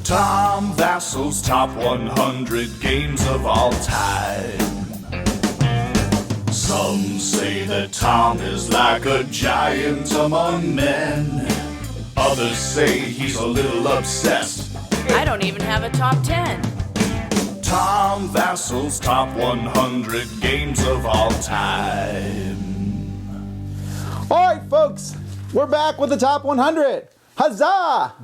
Tom Vasel's top 100 games of all time. Some say that Tom is like a giant among men. Others say he's a little obsessed. I don't even have a top 10. Tom Vasel's top 100 games of all time. All right, folks, we're back with the top 100. Huzzah!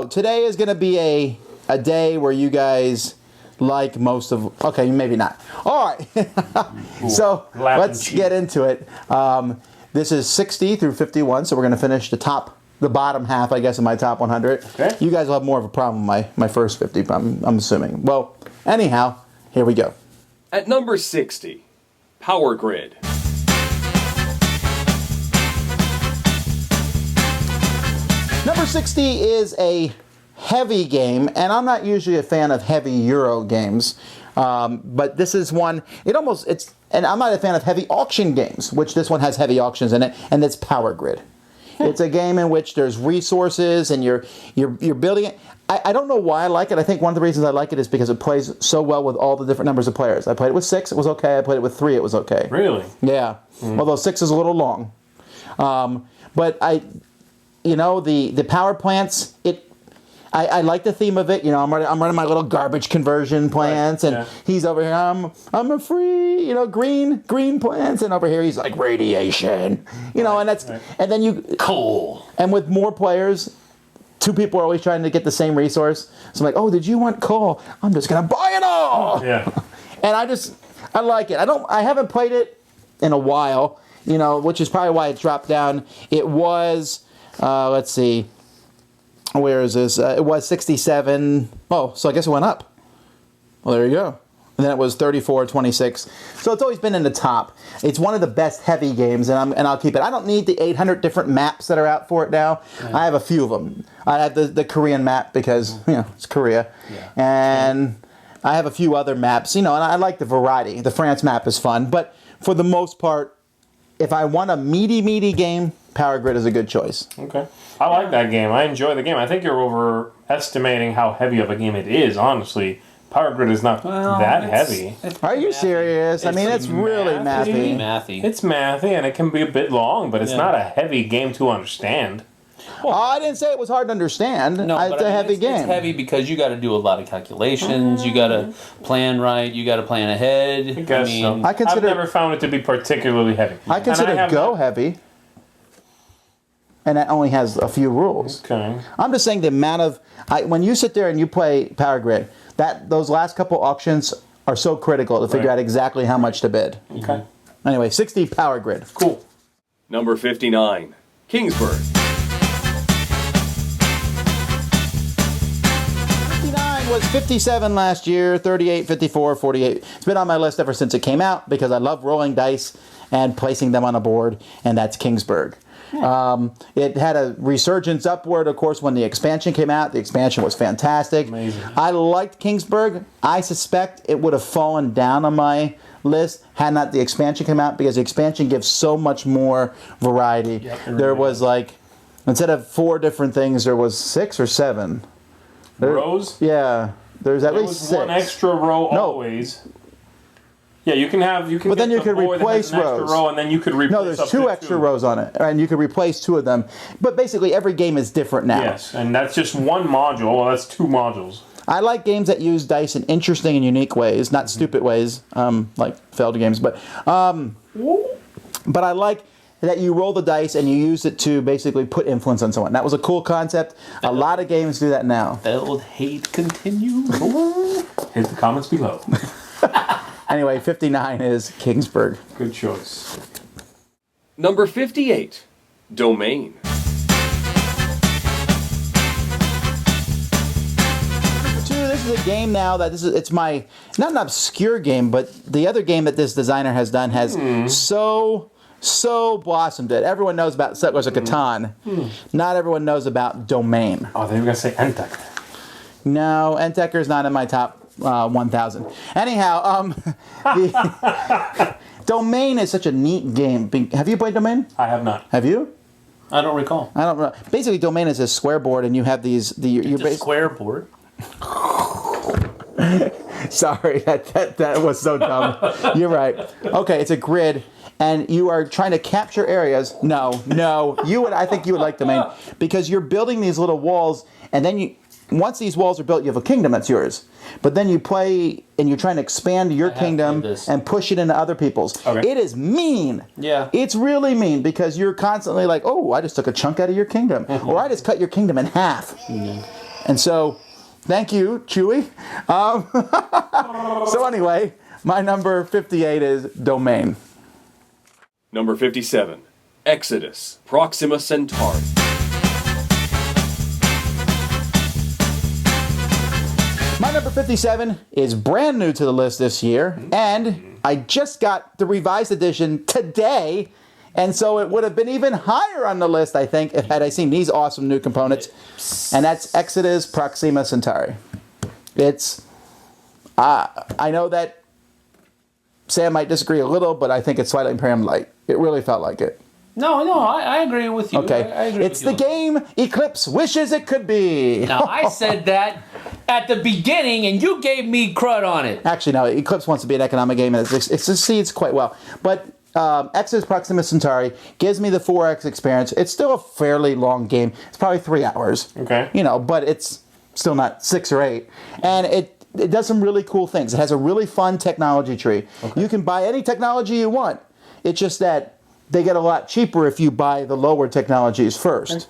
Today is going to be a day where you guys like most of... Okay, maybe not. All right. So let's get into it. This is 60 through 51, so we're going to finish the bottom half, I guess, of my top 100. Okay. You guys will have more of a problem with my first 50, I'm assuming. Well, anyhow, here we go. At number 60, Power Grid. Number 60 is a heavy game, and I'm not usually a fan of heavy Euro games, but this is one, and I'm not a fan of heavy auction games, which this one has heavy auctions in it, and it's Power Grid. It's a game in which there's resources, and you're building it. I don't know why I like it. I think one of the reasons I like it is because it plays so well with all the different numbers of players. I played it with 6, it was okay. I played it with 3, it was okay. Really? Yeah. Although 6 is a little long. But the power plants, I like the theme of it. I'm running my little garbage conversion plants, and he's over here. I'm a free, green plants, and over here he's like radiation, and that's and then you coal. And with more players, 2 people are always trying to get the same resource. So I'm like, oh, did you want coal? I'm just gonna buy it all. Yeah. And I like it. I haven't played it in a while, which is probably why it dropped down. It was. Let's see. Where is this? It was 67. Oh, so I guess it went up. Well, there you go. And then it was 34, 26. So it's always been in the top. It's one of the best heavy games, and I'll keep it. I don't need the 800 different maps that are out for it now. Yeah. I have a few of them. I have the Korean map because, it's Korea. Yeah. And I have a few other maps, and I like the variety. The France map is fun. But for the most part, if I want a meaty game, Power Grid is a good choice. Okay. I like that game. I enjoy the game. I think you're overestimating how heavy of a game it is, honestly. Power Grid is not that heavy. Are you serious? It's really mathy. It's mathy, and it can be a bit long, but it's not a heavy game to understand. Well, I didn't say it was hard to understand. No, it's a heavy game. It's heavy because you got to do a lot of calculations. You got to plan right. You got to plan ahead. I guess so. I've never found it to be particularly heavy. I consider Go heavy. And that only has a few rules. Okay. I'm just saying the amount of... when you sit there and you play Power Grid, those last couple auctions are so critical to figure out exactly how much to bid. Okay. Anyway, 60 Power Grid. Cool. Number 59, Kingsburg. 59 was 57 last year, 38, 54, 48. It's been on my list ever since it came out because I love rolling dice and placing them on a board, and that's Kingsburg. It had a resurgence upward, of course, when the expansion came out. The expansion was fantastic. Amazing. I liked Kingsburg. I suspect it would have fallen down on my list had not the expansion come out, because the expansion gives so much more variety. Yep, there was instead of 4 different things, there was 6 or 7. Rows? Yeah. There's at least 6. One extra row always. Yeah, you can have. But then you could replace rows. Row, and then you could replace. No, there's 2 extra rows on it, and you could replace 2 of them. But basically, every game is different now. Yes, and that's just one module. Well, that's 2 modules. I like games that use dice in interesting and unique ways, not stupid ways, like failed games. But I like that you roll the dice and you use it to basically put influence on someone. That was a cool concept. A lot of games do that now. Failed hate continue. Hit the comments below. Anyway, 59 is Kingsburg. Good choice. Number 58, Domain. This is a game now that it's my, not an obscure game, but the other game that this designer has done has so blossomed it. Everyone knows about Settlers of Catan. Not everyone knows about Domain. Oh, they were going to say Entek. No, Enteker's not in my top 1,000. Anyhow, Domain is such a neat game. Have you played Domain? I have not. Have you? I don't recall. I don't know. Basically, domain is a square board, and you have these. It's a square board. Sorry, that was so dumb. You're right. Okay, it's a grid, and you are trying to capture areas. No, I think you would like domain because you're building these little walls, and then once these walls are built, you have a kingdom that's yours. But then you play, and you're trying to expand your kingdom and push it into other people's. Okay. It is mean. Yeah. It's really mean because you're constantly like, oh, I just took a chunk out of your kingdom, or I just cut your kingdom in half. And so, thank you, Chewy. So anyway, my number 58 is domain. Number 57, Exodus, Proxima Centauri. My number 57 is brand new to the list this year, and I just got the revised edition today, and so it would have been even higher on the list, I think, if had I seen these awesome new components, and that's Exodus Proxima Centauri. It's, I know that Sam might disagree a little, but I think it's Twilight Imperium light. It really felt like it. No, I agree with you. Okay, I agree it's with the you. game Eclipse wishes it could be. Now, I said that at the beginning, and you gave me crud on it. Actually, no, Eclipse wants to be an economic game, and it succeeds quite well. But Exodus Proxima Centauri gives me the 4X experience. It's still a fairly long game. It's probably 3 hours. Okay. But it's still not 6 or 8. And it does some really cool things. It has a really fun technology tree. Okay. You can buy any technology you want. It's just that they get a lot cheaper if you buy the lower technologies first.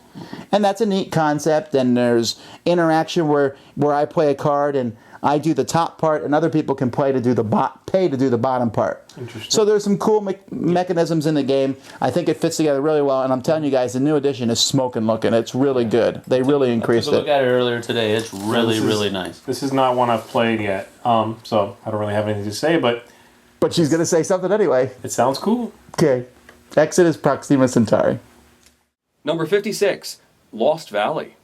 And that's a neat concept. And there's interaction where I play a card and I do the top part, and other people can pay to do the bottom part. Interesting. So there's some cool mechanisms in the game. I think it fits together really well, and I'm telling you guys, the new edition is smoking looking. It's really good. They really increased I took a look it. at it earlier today. It's really nice. This is not one I've played yet, so I don't really have anything to say, but But she's gonna say something anyway. it sounds cool. Okay, Exodus Proxima Centauri. Number 56, Lost Valley.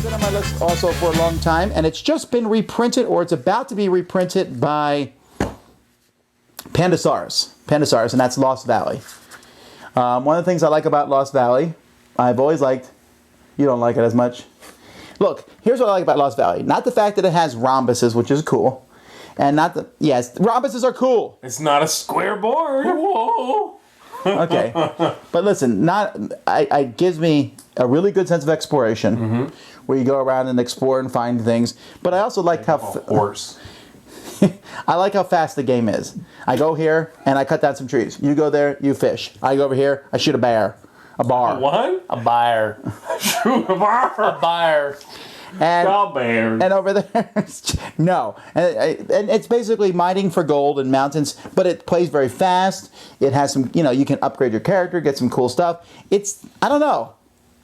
Been on my list also for a long time, and it's just been reprinted, or it's about to be reprinted by Pandasaurus, and that's Lost Valley. One of the things I like about Lost Valley, I've always liked. You don't like it as much. Look, here's what I like about Lost Valley. Not the fact that it has rhombuses, which is cool, and yes, rhombuses are cool. It's not a square board. Whoa. Okay, but listen, it gives me a really good sense of exploration, where you go around and explore and find things. But I also like how Horse. I like how fast the game is. I go here and I cut down some trees. You go there, you fish. I go over here, I shoot a bar. What? A buyer. Shoot a bar. A buyer. And bears. and over there, no. And it's basically mining for gold and mountains, but it plays very fast. It has some, you can upgrade your character, get some cool stuff. I don't know.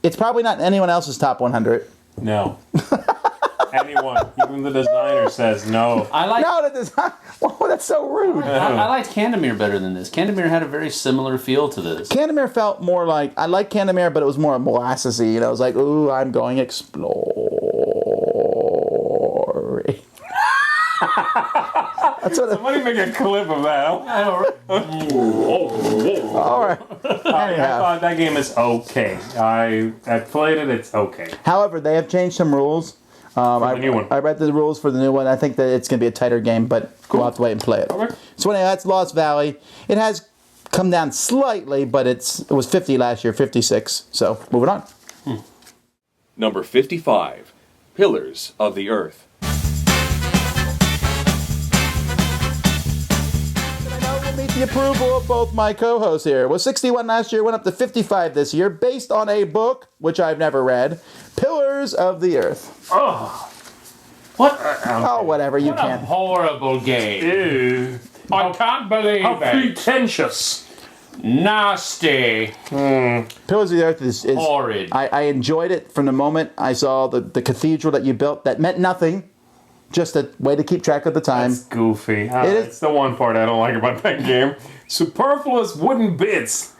It's probably not anyone else's top 100. No. Anyone, even the designer says no. No, that does not. Oh, that's so rude. I liked Candemir better than this. Candemir had a very similar feel to this. Candemir felt more like, I like Candemir, but it was more molassesy. It was like, ooh, I'm going exploring. That's what Somebody make a clip of that. all right. I Anyhow. thought that game is okay. I played it. It's okay. However, they have changed some rules. the new one. I read the rules for the new one. I think that it's going to be a tighter game, but we'll have to wait and play it. Okay. So anyway, that's Lost Valley. It has come down slightly, but it was 50 last year, 56. So moving on. Number 55, Pillars of the Earth. I know we'll meet the approval of both my co-hosts here. It was 61 last year, went up to 55 this year, based on a book, which I've never read, Pillars of the Earth. Oh. What? Oh, whatever, you What a can. horrible game. Ew. I can't believe How it. pretentious. Nasty. Pillars of the Earth is Horrid. I enjoyed it from the moment I saw the cathedral that you built. That meant nothing, just a way to keep track of the time. It's goofy. It is- It's the one part I don't like about that game. Superfluous wooden bits.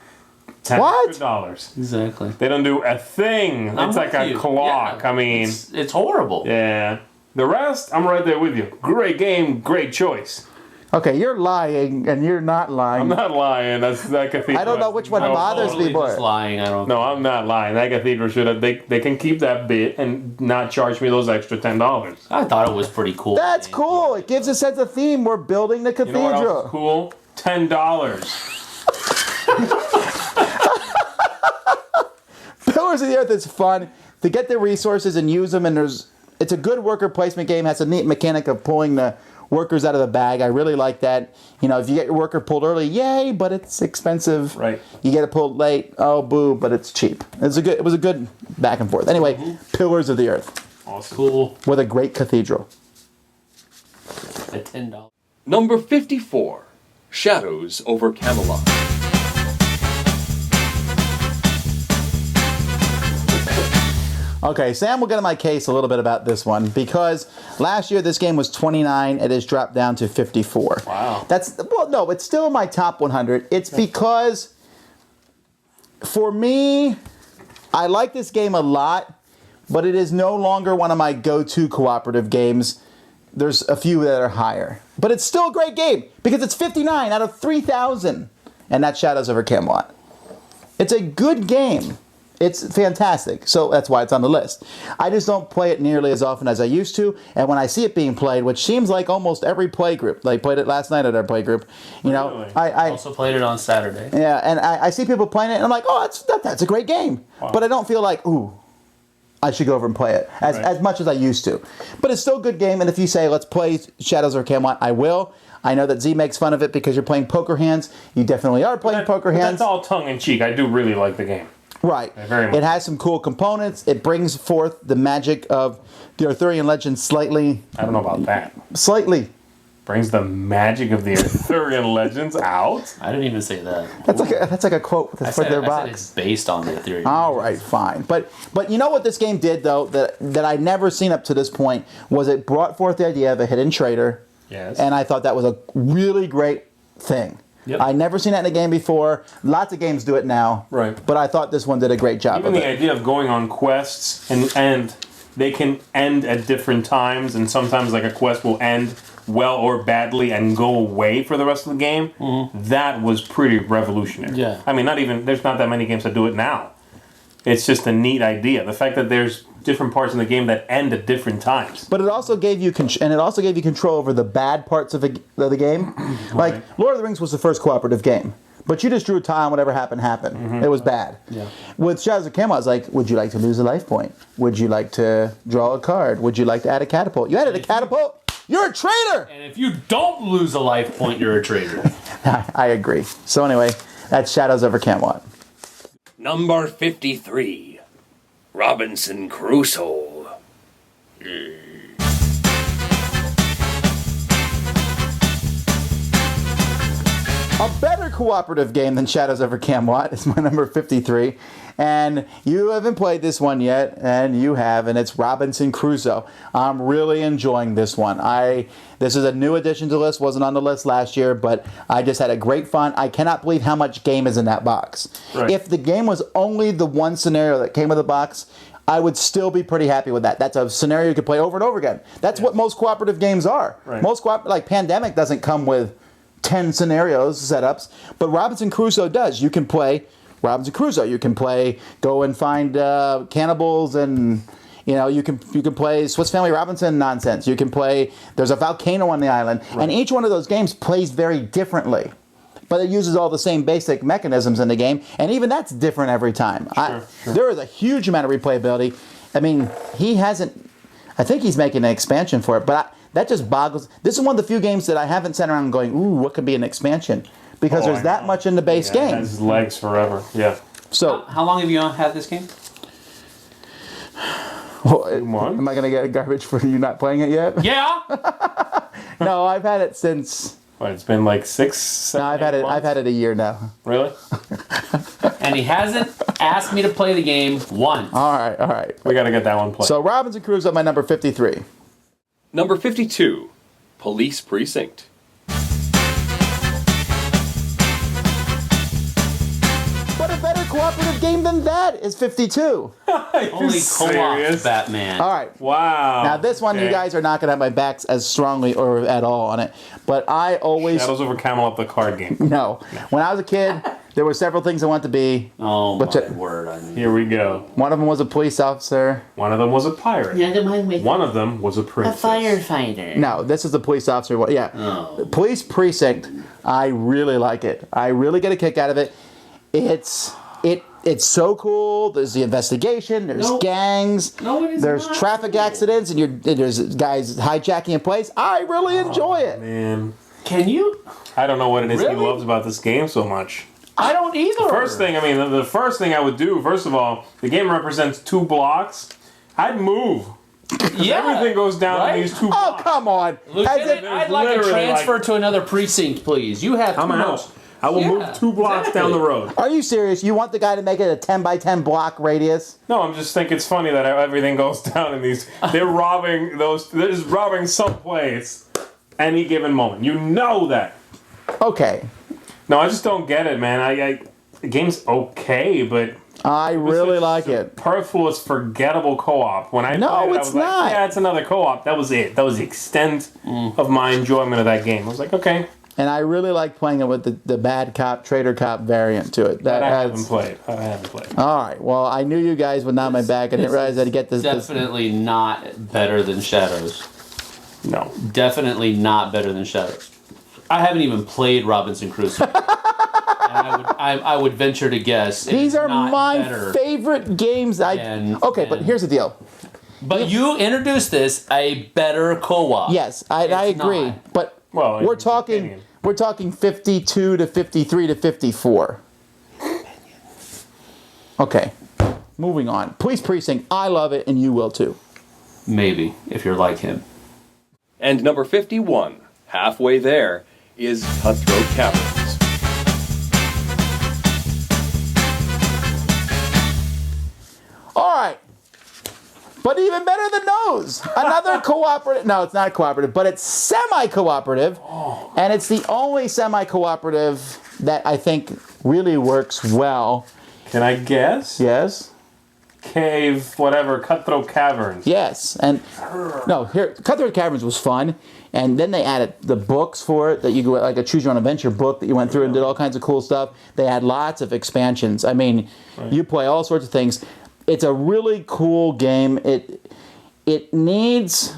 What? $10. Exactly. They don't do a thing. I'm It's like with a you. clock. Yeah, I mean, it's horrible. yeah. The rest, I'm right there with you. Great game, great choice. Okay, you're lying, and you're not lying. I'm not lying. That cathedral. I don't know which one bothers me Totally more. just lying. I don't. No, I'm not lying. That cathedral should have. They can keep that bit and not charge me those extra $10. I thought it was pretty cool. That's cool. It gives a sense of theme. We're building the You know cathedral. what else is cool? $10. Pillars of the Earth is fun to get the resources and use them, and it's a good worker placement game. Has a neat mechanic of pulling the workers out of the bag. I really like that. You know, if you get your worker pulled early, yay, but it's expensive. Right. You get it pulled late, oh boo, but it's cheap. It was a good back and forth. Anyway, Pillars of the Earth Awesome. Cool. with a great cathedral. At $10. Number 54. Shadows over Camelot. Okay, Sam will get in my case a little bit about this one because last year this game was 29. It has dropped down to 54. Wow. No, it's still in my top 100. It's because for me, I like this game a lot, but it is no longer one of my go-to cooperative games. There's a few that are higher, but it's still a great game because it's 59 out of 3,000, and that's Shadows over Camelot. It's a good game. It's fantastic, so that's why it's on the list. I just don't play it nearly as often as I used to, and when I see it being played, which seems like almost every play group, like played it last night at our play group, you know, Really? I Also played it on Saturday. yeah, and I see people playing it, and I'm like, oh, that's a great game, but I don't feel like, ooh, I should go over and play it as much as I used to. But it's still a good game, and if you say, let's play Shadows over Camelot, I will. I know that Z makes fun of it because you're playing poker hands. You definitely are playing poker But hands. that's all tongue-in-cheek. I do really like the game. Right. Very much. It has some cool components. It brings forth the magic of the Arthurian legend slightly. I don't know about that. Slightly. Brings the magic of the Arthurian legends out. I didn't even say that. That's like a quote that's for their I said box. it's based on the theory. All right, fine. But you know what this game did though that I'd never seen up to this point was it brought forth the idea of a hidden traitor. Yes. And I thought that was a really great thing. Yep. I'd never seen that in a game before. Lots of games do it now. Right. But I thought this one did a great job Even of the it. idea of going on quests and they can end at different times, and sometimes like a quest will end well or badly and go away for the rest of the game. That was pretty revolutionary. Yeah. I mean, there's not that many games that do it now. It's just a neat idea. The fact that there's different parts in the game that end at different times. But it also gave you control over the bad parts of the game. Like Lord of the Rings was the first cooperative game, but you just drew a tile and whatever happened. It was bad. Yeah. With Shadows of Camelot, it's like, would you like to lose a life point? Would you like to draw a card? Would you like to add a catapult? You added a catapult. You're a traitor. And if you don't lose a life point, you're a traitor. I agree. So anyway, that's Shadows over Camelot. Number 53. Robinson Crusoe. A better cooperative game than Shadows over Camelot is my number 53. And you haven't played this one yet, and you have, and it's Robinson Crusoe. I'm really enjoying this one. This is a new addition to the list, wasn't on the list last year, but I just had a great fun. I cannot believe how much game is in that box. Right. If the game was only the one scenario that came with the box, I would still be pretty happy with that. That's a scenario you could play over and over again. That's what most cooperative games are. Right. Most like Pandemic doesn't come with 10 scenarios, setups, but Robinson Crusoe does. You can play Robinson Crusoe. You can play, go and find cannibals, and you can play Swiss Family Robinson nonsense. You can play, there's a volcano on the island, and each one of those games plays very differently. But it uses all the same basic mechanisms in the game, and even that's different every time. Sure. There is a huge amount of replayability. I mean, I think he's making an expansion for it, but that just boggles. This is one of the few games that I haven't sat around going, ooh, what could be an expansion? Because there's that much in the base It game. has legs forever. Yeah. So, How long have you had this game? months? am I going to get garbage for you not playing it yet? Yeah. No, I've had it since. What, it's been like 6, 7, No, I've had it a year now. Really? And he hasn't asked me to play the game once. All right. We got to get that one played. So Robinson Crusoe, my number 53. Number 52. Police Precinct. But a better cooperative game than that is 52. Only co-op Batman. All right. Wow. Now this one, you Okay. guys are not going to have my backs as strongly or at all on it. But I always Shadows over Camelot, the card game. no. When I was a kid, there were several things I wanted to be. Oh my But word! I mean, Here we go. One of them was a police officer. One of them was a pirate. One of them was a A princess. firefighter. No, this is the police officer one. Yeah. Oh. Police Precinct. I really like it. I really get a kick out of it. It's so cool. There's the investigation. There's No. gangs. No, it is There's not traffic cool. accidents, and there's guys hijacking in place. I really enjoy it. Man, can you? I don't know what it is he Really? loves about this game so much. I don't either. First thing, I mean, the first thing I would do, first of all, the game represents 2 blocks. I'd move. yeah, Everything goes down right? in these 2 Oh, blocks. come on. Has Lieutenant, it- I'd like to literally transfer like- to another precinct, please. You have I'm too out. much. I will Yeah, move 2 blocks exactly. down the road. Are you serious? You want the guy to make it a 10 by 10 block radius? No, I'm just thinking it's funny that everything goes down in these. They're robbing those. They're just robbing someplace any given moment. You know that. Okay. No, I just don't get it, man. The game's okay, but I really it's like a it. superfluous, forgettable co-op. When I No, played it, I it's was not. like, yeah, it's another co-op. That was it. That was the extent of my enjoyment of that game. I was like, okay, And I really like playing it with the bad cop, traitor cop variant to it. but I adds- haven't played. I haven't played. All right. Well, I knew you guys would not my back. I didn't realize I'd get this. Definitely not better than Shadows. No. Definitely not better than Shadows. I haven't even played Robinson Crusoe. And I would venture to guess it These is are not my better. favorite games. Okay, but here's the deal. But you introduced this a better co-op. Yes, I It's agree. not. But Well, in we're his talking opinion. we're talking 52 to 53 to 54. Okay. Moving on. Police Precinct. I love it, and you will too. Maybe, if you're like him. And number 51, halfway there, is Cutthroat Caverns. All right. But even better than those, another cooperative. No, it's not cooperative, but it's semi-cooperative, and it's the only semi-cooperative that I think really works well. Can I guess? Yes, Cave, whatever, Cutthroat Caverns. yes, and no. Here, Cutthroat Caverns was fun, and then they added the books for it that you go like a Choose Your Own Adventure book that you went through and did all kinds of cool stuff. They had lots of expansions. I mean, you play all sorts of things. It's a really cool game. It needs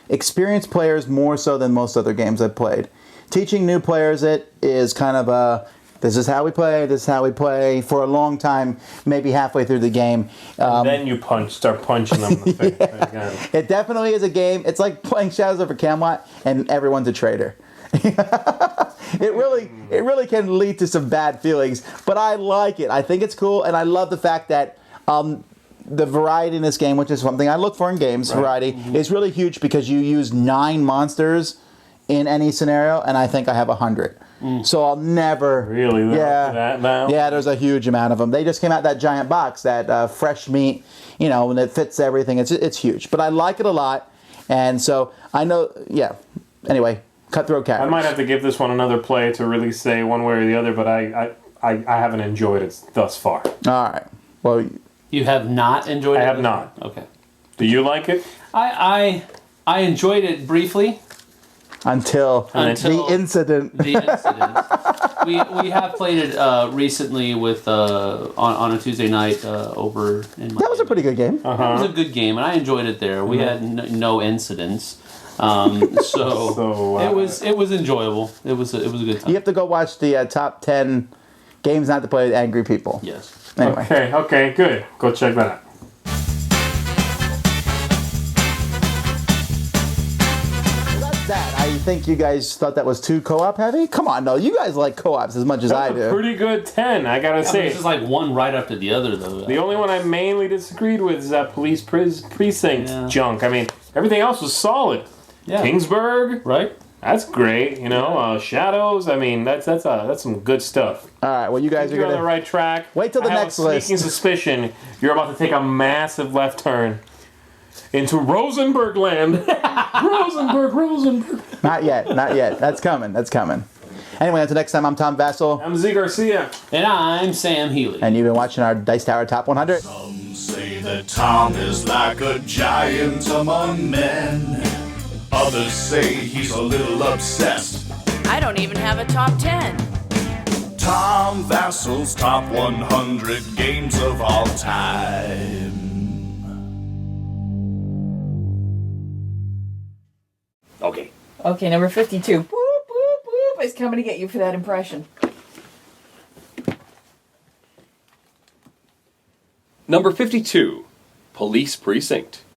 experienced players more so than most other games I've played. Teaching new players it is kind of a this is how we play, this is how we play for a long time, maybe halfway through the game. Then you start punching them in the face. Again. It definitely is a game. It's like playing Shadows over Camelot and everyone's a traitor. It really can lead to some bad feelings, but I like it. I think it's cool, and I love the fact that the variety in this game, which is something I look for in games, variety, is really huge because you use 9 monsters in any scenario, and I think I have 100. So I'll never... Really? They're up to that now? Yeah, there's a huge amount of them. They just came out that giant box, that fresh meat, and it fits everything. It's huge, but I like it a lot, and so I know, yeah. Anyway, Cutthroat Caverns. I might have to give this one another play to really say one way or the other, but I haven't enjoyed it thus far. All right. Well, You have not enjoyed it? I have not. Okay. Do you like it? I enjoyed it briefly. until the incident. The incident. we have played it recently with on a Tuesday night over in Miami. That was a pretty good game. It was a good game, and I enjoyed it there. We had no incidents, so wow. it was enjoyable. It was a good time. You have to go watch the top 10 games not to play with angry people. Yes. Anyway. Okay, good. Go check that out. That's that. I think you guys thought that was too co-op heavy? Come on, no. You guys like co-ops as much as I That's a do. pretty good 10, I gotta I mean, say. this is like one right after the other, though. The only one I mainly disagreed with is that police precinct Yeah. junk. I mean, everything else was solid. Yeah. Kingsburg, Right? that's great. You know, Shadows. I mean, that's some good stuff. All right, well, you guys are You're on the going to... right track. Wait till the I have next a sneaking list. suspicion you're about to take a massive left turn into Rosenberg land. Rosenberg. Not yet. That's coming. And Anyway, until next time, I'm Tom Vasel. I'm Zee Garcia. And I'm Sam Healy. And you've been watching our Dice Tower Top 100. Some say that Tom is like a giant among men. Others say he's a little obsessed. I don't even have a top 10. Tom Vasel's top 100 games of all time. Okay. Okay, number 52. Boop, boop, boop is coming to get you for that impression. Number 52, Police Precinct.